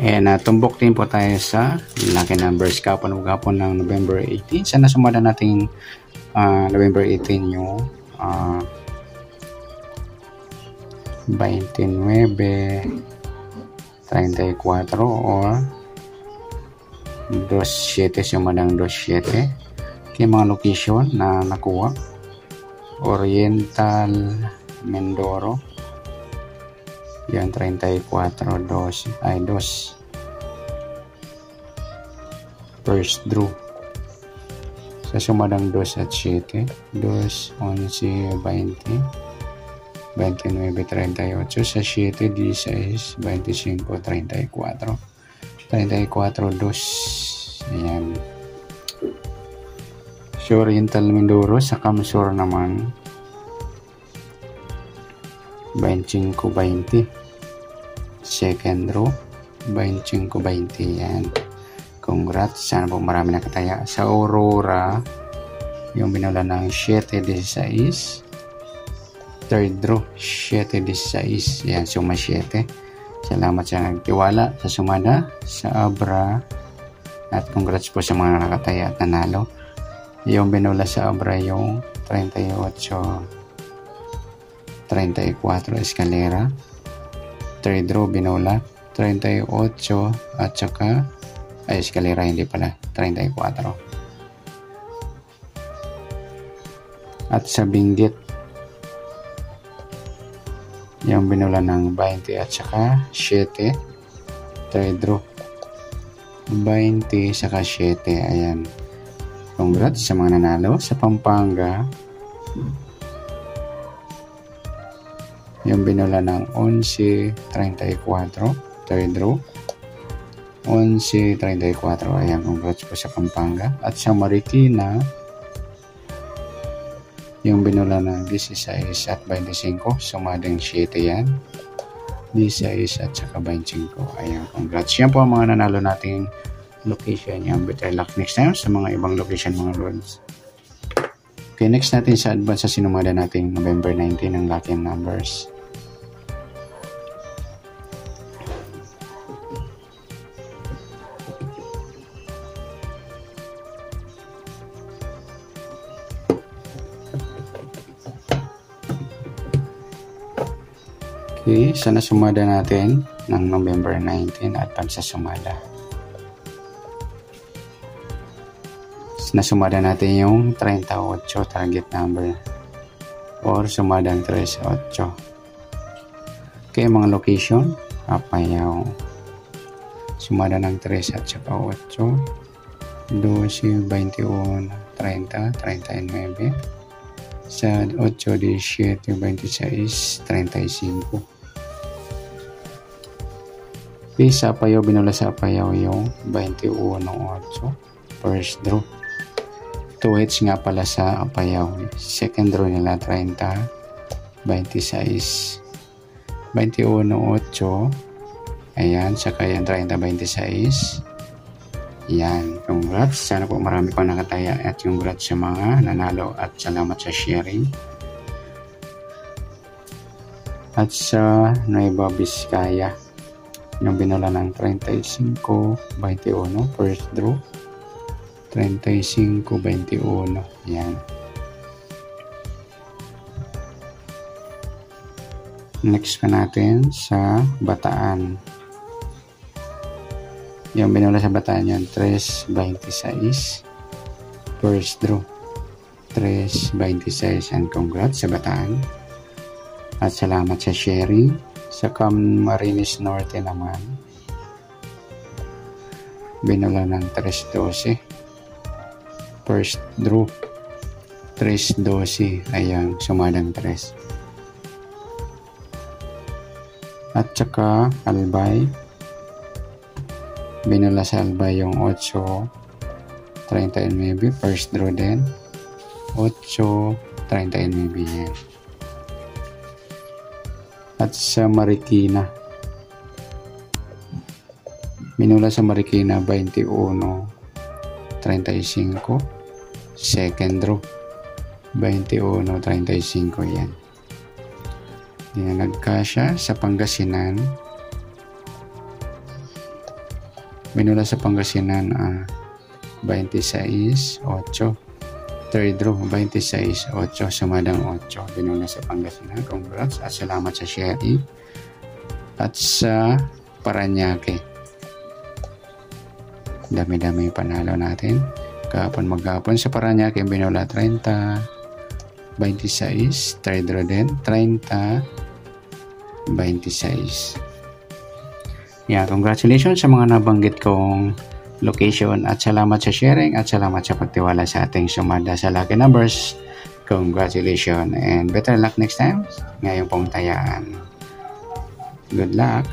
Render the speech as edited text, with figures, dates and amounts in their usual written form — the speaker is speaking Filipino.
And tumbok din po tayo sa lucky numbers kapon ng November 18. Sana sumada natin November 18 yung 29, 34 or 27, sumadang 27. Kaya mga location na nakuha: Oriental, Mindoro, yan 34, 2 ay 2 first draw sa sumadang 2 at 7, 2, 11, 20, 29, 38 sa 7, 16, 25, 34, 34, 2. Ayan. So Oriental Mindoro sa Kamsur naman 25, 20 second row 25, 20. Yan, congrats, sana po marami nakataya. Sa Aurora yung binula ng 7, 16 third row 7, 16. Yan, suma 7. Salamat sa nagtiwala sa sumada sa Abra at congrats po sa mga nakataya at nanalo. Yung binula sa Abra yung 38, 34 escalera, third row binula 38 at saka ay escalera hindi pala 34. At sa Benguet yung binula ng 20 at saka 7, third row 20 saka 7. Ayan, congrats sa mga nanalo. Sa Pampanga yung binula ng 11, 34 third row 11, 34. Ayan, congrats po sa Pampanga. At sa Marikina yung binula ng 16 at 25, sumadang 7. Yan, 16 at saka 25. Ayan, congrats. Yan po ang mga nanalo nating location. Yan, better luck next time sa mga ibang location mga lords. Okay, next natin sa advance sa sinumada nating November 19 ng lucky numbers. Okay, sana sumada natin ng November 19 at sa sumada. Nasumada natin yung 38 target number or sumadang 38. Okay, mga location, Apayao, sumada ng 3 at saka 8, 12, 21, 30, 39, sa 8, 17, 26, 35. Okay, sa Apayao, binula sa Apayao yung 21, 8, first draw. 2 hits nga pala sa Apayao. Second draw nila 30, 26, 21, 8. Ayan, saka yan 30, 26. Yan, congrats. Sana po marami pang nakataya at congrats sa mga nanalo at salamat sa sharing. At sa Nueva Vizcaya yung binula ng 35, 21 first draw 35, 21. Yan. Next pa natin sa Bataan. Yung binula sa Bataan yan 3, 26 first draw 3, 26. And congrats sa Bataan. At salamat sa sharing. Sa Camarines Norte naman binula ng 3, 12 first draw 3, 12. Ayan, sumadang 3. At saka Albay, binula sa Albay yung 8, 39 first draw din 8, 39. Yan. At sa Marikina, binula sa Marikina 21, 35 second draw 21, 35. Yan. Hindi na nagkasya. Sa Pangasinan Binula sa Pangasinan, 26-8. Third row, 26-8. Sumadang 8. Binula sa Pangasinan. Congrats at salamat sa Sherry. At sa Paranaque. Dami-dami yung panalo natin. Kahapon maghapon sa Paranaque, binula 30, 26. Third row din, 30, 26. Yeah, congratulations sa mga nabanggit kong location at salamat sa sharing at salamat sa pagtiwala sa ating sumada sa lucky numbers. Congratulations and better luck next time ngayong pong tayaan. Good luck!